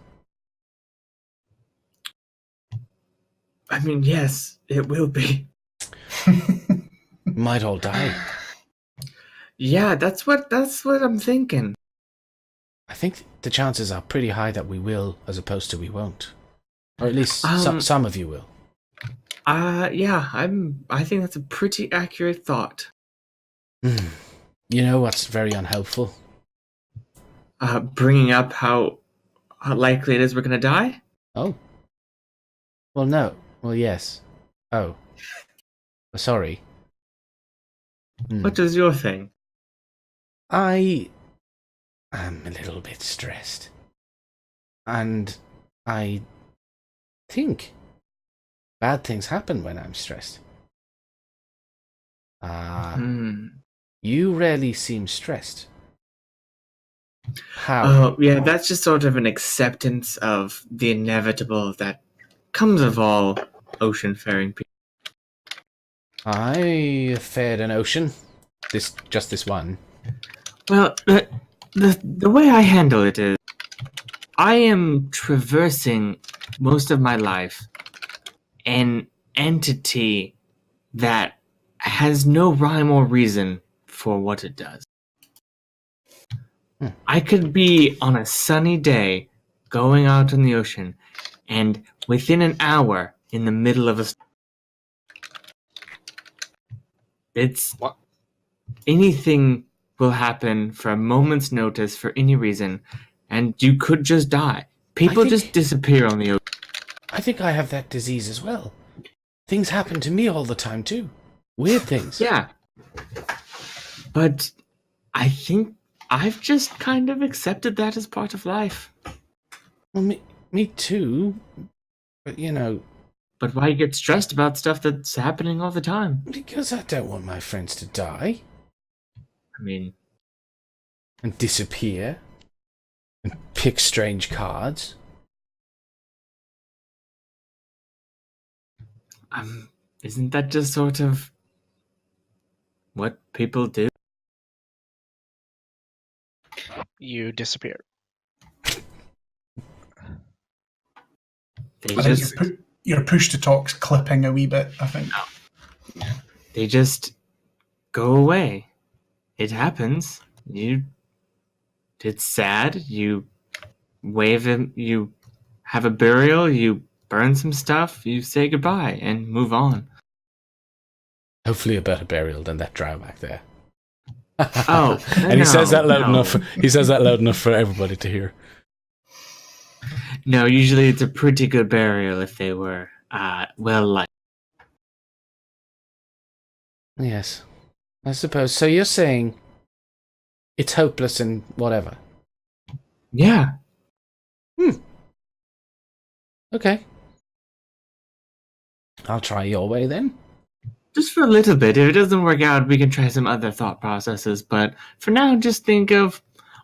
I mean, yes, it will be. Might all die. Yeah, that's what I'm thinking. I think the chances are pretty high that we will, as opposed to we won't. Or at least some of you will. Yeah, I think that's a pretty accurate thought. You know what's very unhelpful? bringing up how likely it is we're gonna die. Oh. Well, no. Well, yes. Oh. Sorry. What is your thing? I am a little bit stressed. And I think bad things happen when I'm stressed. You rarely seem stressed. How? Oh, yeah, that's just sort of an acceptance of the inevitable that comes of all ocean-faring people. I fared an ocean. Just this one. Well, the way I handle it is, I am traversing most of my life an entity that has no rhyme or reason for what it does. I could be on a sunny day going out in the ocean, and within an hour in the middle of anything will happen for a moment's notice for any reason, and you could just die. People just disappear on the ocean. I think I have that disease as well. Things happen to me all the time too. Weird things. Yeah. But I think I've just kind of accepted that as part of life. Well, me too. But, you know... But why you get stressed about stuff that's happening all the time? Because I don't want my friends to die. I mean... And disappear. And pick strange cards. Isn't that just sort of what people do? You disappear. Your push to talk's clipping a wee bit, I think. They just go away. It happens. It's sad. You wave him. You have a burial. You burn some stuff. You say goodbye and move on. Hopefully a better burial than that drow back there. Oh, and he says that loud enough. He says that loud enough for everybody to hear. No, usually it's a pretty good burial if they were well liked. Yes, I suppose. So you're saying it's hopeless and whatever? Yeah. Okay. I'll try your way then. Just for a little bit. If it doesn't work out, we can try some other thought processes. But for now, just think of,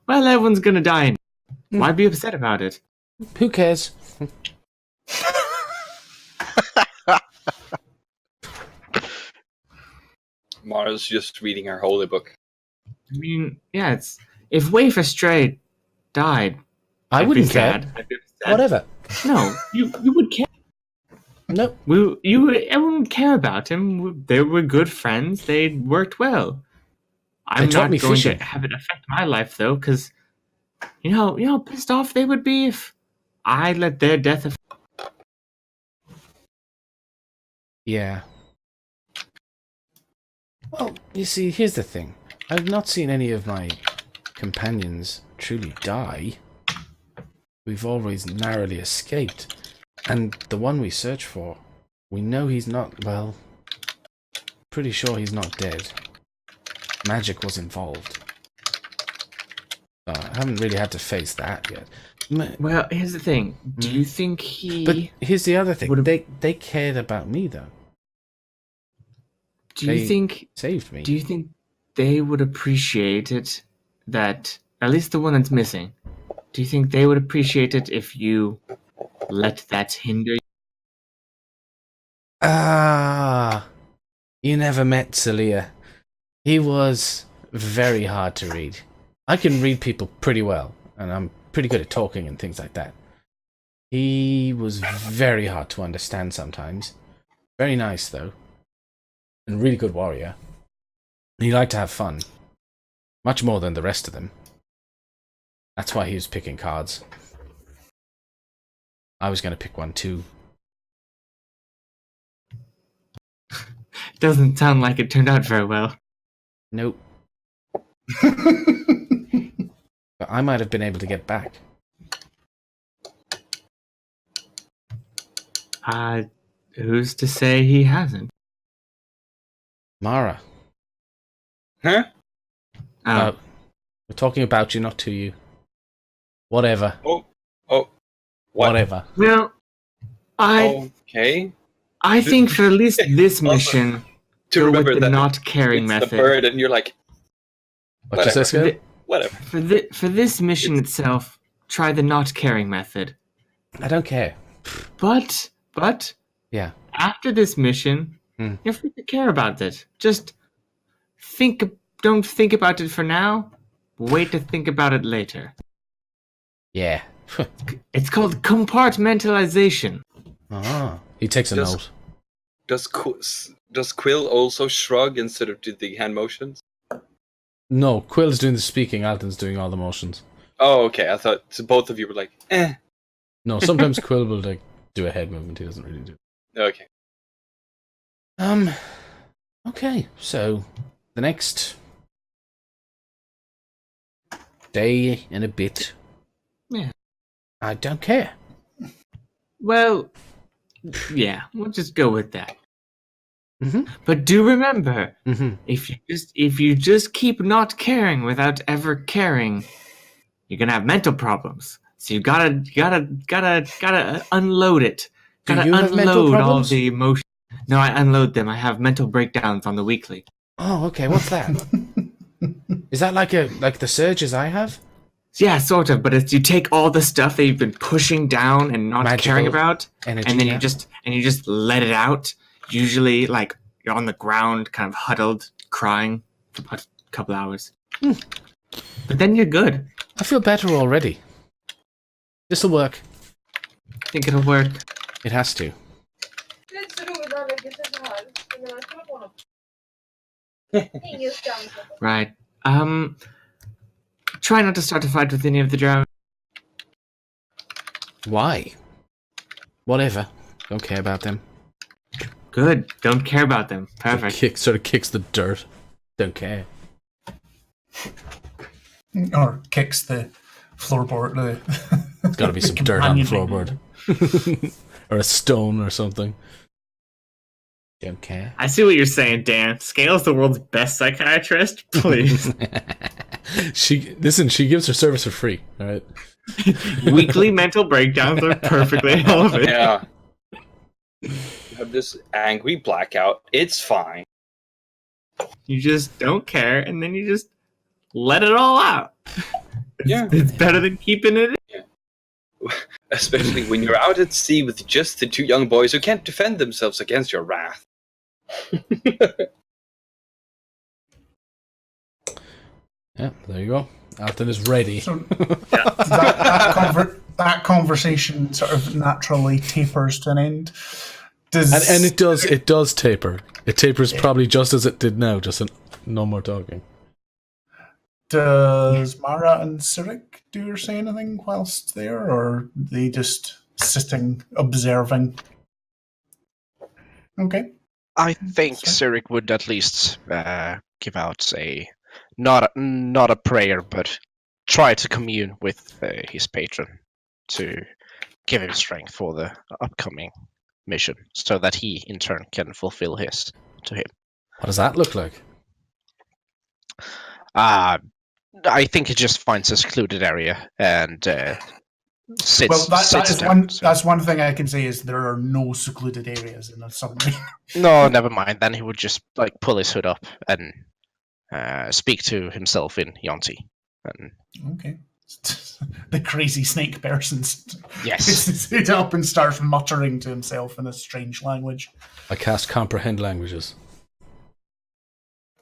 well, everyone's gonna die. Why be upset about it? Who cares? Mara's just reading her holy book. I mean, yeah, it's if Wafer Stray died, I wouldn't care. Whatever. No, you would care. Nope. Everyone would care about him. They were good friends. They worked well. I'm not going to have it affect my life though, because you know how pissed off they would be if I let their death affect. Yeah. Well, you see, here's the thing. I've not seen any of my companions truly die. We've always narrowly escaped. And the one we search for, we know he's not, well, pretty sure he's not dead. Magic was involved. I haven't really had to face that yet. Well, here's the thing. Do you think he... But here's the other thing. They cared about me, though. They saved me. Do you think they would appreciate it that, at least the one that's missing, do you think they would appreciate it if you let that hinder you? You never met Celia. He was very hard to read. I can read people pretty well, and I'm pretty good at talking and things like that. He was very hard to understand sometimes. Very nice, though. And really good warrior. He liked to have fun. Much more than the rest of them. That's why he was picking cards. I was going to pick one too. Doesn't sound like it turned out very well. Nope. But I might have been able to get back. Who's to say he hasn't? Mara. Huh? Oh. We're talking about you, not to you. Whatever. Oh. Whatever. Well, Okay. I think for at least this mission, To go remember with the that not caring it's method. the bird, and you're like, What'd you say, Scott? whatever. For this mission itself, try the not caring method. I don't care. But Yeah. after this mission, you're free to care about it. Just don't think about it for now. Wait to think about it later. Yeah. It's called compartmentalization. He takes a note. Does Quill also shrug instead of do the hand motions? No, Quill's doing the speaking, Alton's doing all the motions. Oh, okay. I thought so both of you were like, eh. No, sometimes Quill will like do a head movement. He doesn't really do. Okay. Okay, so the next day and a bit. Yeah. I don't care. Well, yeah, we'll just go with that. Mm-hmm. But do remember, Mm-hmm. if you just keep not caring without ever caring, you're gonna have mental problems. So you gotta unload it. Do Gotta you have mental unload all problems? the emotions. No, I unload them. I have mental breakdowns on the weekly. Oh, okay. What's that? Is that like the surges I have? Yeah, sort of. But it's you take all the stuff that you've been pushing down and not Magical caring about, energy, and then yeah. you just let it out. Usually, like you're on the ground, kind of huddled, crying for about a couple hours. But then you're good. I feel better already. This'll work. I think it'll work. It has to. Right. Try not to start a fight with any of the drow. Why? Whatever. Don't care about them. Good. Don't care about them. Perfect. Sort of kicks the dirt. Don't care. Or kicks the floorboard. There's got to be some dirt on the floorboard. Or a stone or something. Don't care. I see what you're saying, Dan. Scale's the world's best psychiatrist. Please. She gives her service for free. All right. Weekly mental breakdowns are perfectly relevant. Yeah. You have this angry blackout. It's fine. You just don't care, and then you just let it all out. It's better than keeping it in. Yeah. Especially when you're out at sea with just the two young boys who can't defend themselves against your wrath. Yeah, there you go. Alton is ready. So that conversation sort of naturally tapers to an end. And it does taper. It tapers probably just as it did now, just no more talking. Does Mara and Sirik do or say anything whilst there, or are they just sitting observing? Okay. I think Sirik would at least give out a not a prayer, but try to commune with his patron to give him strength for the upcoming mission, so that he in turn can fulfill his to him. What does that look like? I think he just finds a secluded area and sits. Well, sits down, that's one thing I can say is there are no secluded areas in a submarine. No, never mind. Then he would just like pull his hood up and speak to himself in yuan-ti. Okay. The crazy snake person. Yes. Sits up and starts muttering to himself in a strange language. I cast comprehend languages.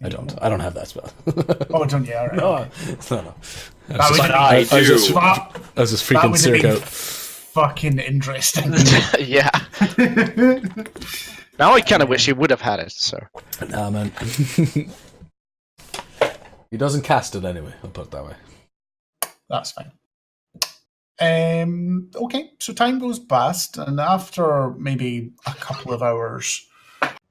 I don't have that spell. Oh, don't you? All right. No. I do. I was just freaking Sirik out. Fucking interesting. Yeah. Now I kind of wish he would have had it. So. Nah, man. He doesn't cast it anyway. I'll put it that way. That's fine. Okay, so time goes past, and after maybe a couple of hours,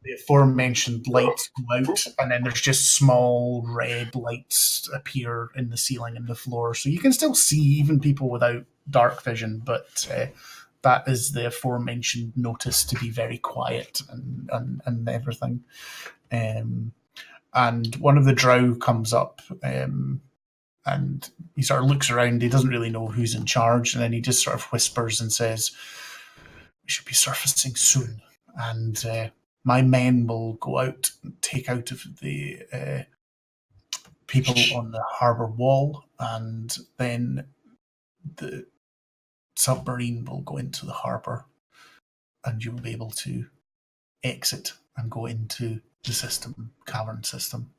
the aforementioned lights go out, and then there's just small red lights appear in the ceiling and the floor. So you can still see even people without dark vision, but that is the aforementioned notice to be very quiet and everything. And one of the drow comes up, and he sort of looks around. He doesn't really know who's in charge, and then he just sort of whispers and says, "We should be surfacing soon, and my men will go out and take out of the people on the harbour wall, and then the submarine will go into the harbour, and you will be able to exit and go into the cavern system."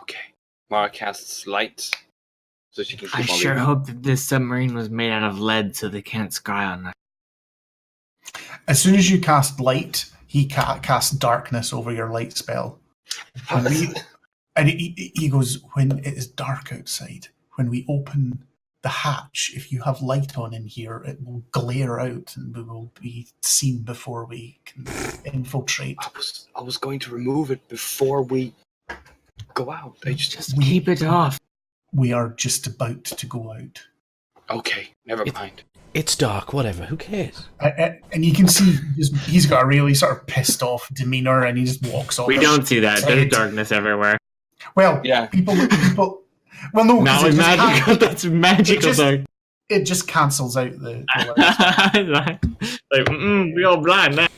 Okay. Mara casts light so she can keep I on sure leaving. hope that this submarine was made out of lead so they can't scry on us. As soon as you cast light, he casts darkness over your light spell. And he goes, "When it is dark outside, when we open the hatch, if you have light on in here, it will glare out and we will be seen before we can infiltrate." I was going to remove it before we go out. Just keep it off. We are just about to go out. Okay, never mind. It's dark, whatever, who cares? And you can see he's got a really sort of pissed off demeanour, and he just walks off. We don't see that. There's darkness everywhere. Well, yeah. People. Well, no, now it's magical. That's magical. It just cancels out the we all blind now.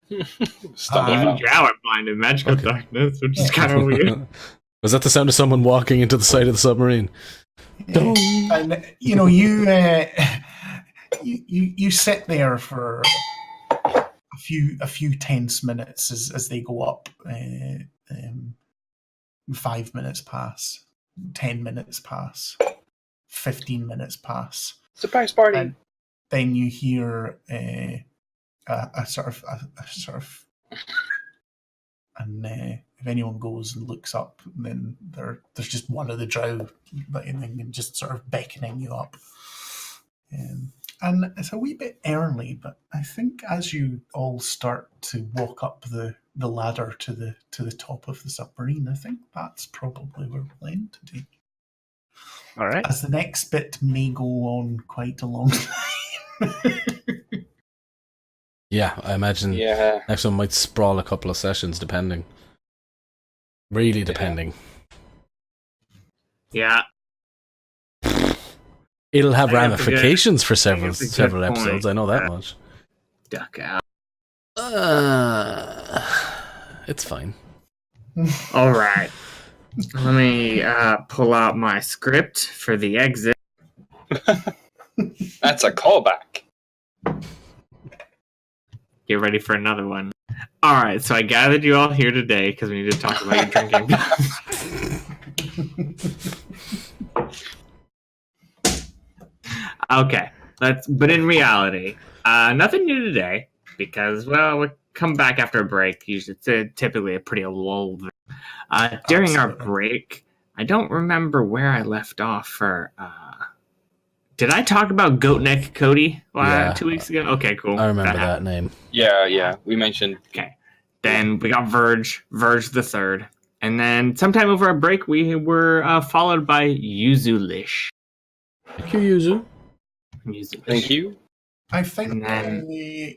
Even drow are blind in magical darkness, which is kind of weird. Was that the sound of someone walking into the side of the submarine? And you sit there for a few tense minutes as they go up. 5 minutes pass, 10 minutes pass, 15 minutes pass. Surprise party. And then you hear a sort of, and if anyone goes and looks up, then there's just one of the drow, and just sort of beckoning you up. And it's a wee bit early, but I think as you all start to walk up the ladder to the top of the submarine, I think that's probably where we'll end today. All right. As the next bit may go on quite a long time. Yeah, I imagine next one might sprawl a couple of sessions, depending. Really depending. Yeah. It'll have ramifications for several episodes, I know that much. Duck out. It's fine. All right. Let me pull out my script for the exit. That's a callback. Get ready for another one. All right, so I gathered you all here today because we need to talk about your drinking. Okay, but in reality, nothing new today because, well, we come back after a break. Usually, it's typically a pretty lull. During our break, I don't remember where I left off for. Did I talk about Goatneck Cody 2 weeks ago? Okay, cool. I remember that name. Yeah, we mentioned. Okay. Then we got Verge the Third. And then sometime over our break, we were followed by Yuzu-lish. Thank you, Yuzu. Thank you. I think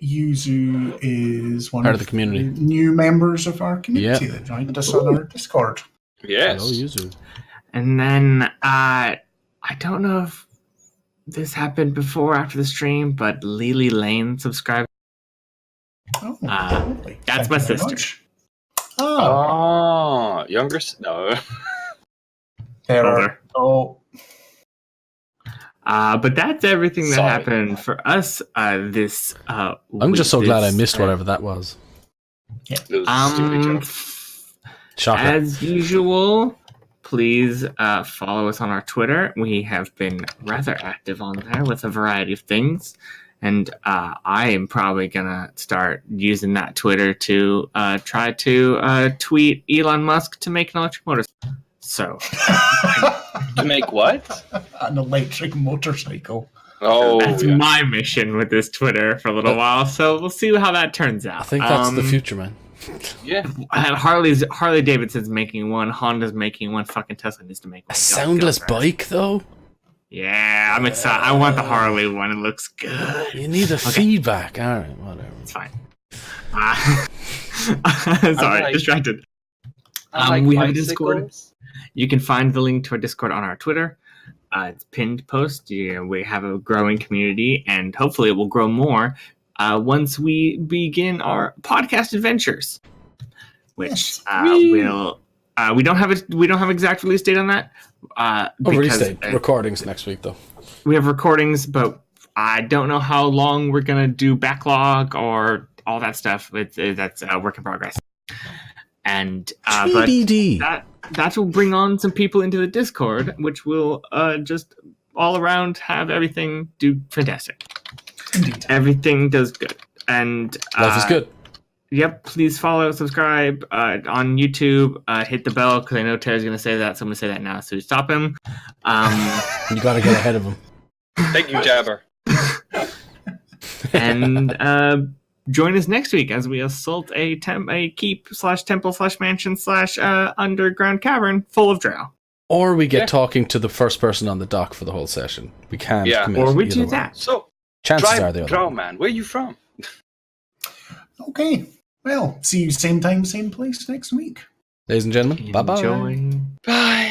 Yuzu is one part of the community. New members of our community that joined us on our Discord. Yes. Hello, Yuzu. And then I don't know if this happened before or after the stream, but Lily Lane subscribed. Oh, that's my sister. Oh, younger? No. But that's everything that happened for us this I'm just so glad I missed whatever that was. Yeah. Shocker. As usual, please follow us on our Twitter. We have been rather active on there with a variety of things. And I am probably going to start using that Twitter to try to tweet Elon Musk to make an electric motorcycle. So. To make what? An electric motorcycle. Oh, that's my mission with this Twitter for a little while. So we'll see how that turns out. I think that's the future, man. Yeah. Harley Davidson's making one. Honda's making one. Fucking Tesla needs to make one. A soundless bike, though. Yeah, I'm excited. I want the Harley one. It looks good. You need the feedback. All right, whatever. It's fine. Sorry, distracted. We have a Discord. You can find the link to our Discord on our Twitter. It's pinned post. We have a growing community, and hopefully it will grow more once we begin our podcast adventures. Which we don't have exact release date on that. Release date. Recordings next week, though. We have recordings, but I don't know how long we're gonna do backlog or all that stuff. That's a work in progress. And but that will bring on some people into the Discord, which will just all around have everything do fantastic. Indeed. Everything does good, and life is good. Yep. Please follow, subscribe on YouTube. Hit the bell because I know Terry's going to say that, so I'm going to say that now. So stop him. You got to get ahead of him. Thank you, Jabber. And join us next week as we assault a keep/temple/mansion/underground cavern full of drow. Or we get talking to the first person on the dock for the whole session. We can't commit. Or we do that. So, chances are the other drow one. man, where are you from? Okay. Well, see you same time, same place next week. Ladies and gentlemen, bye-bye. Enjoy. Bye.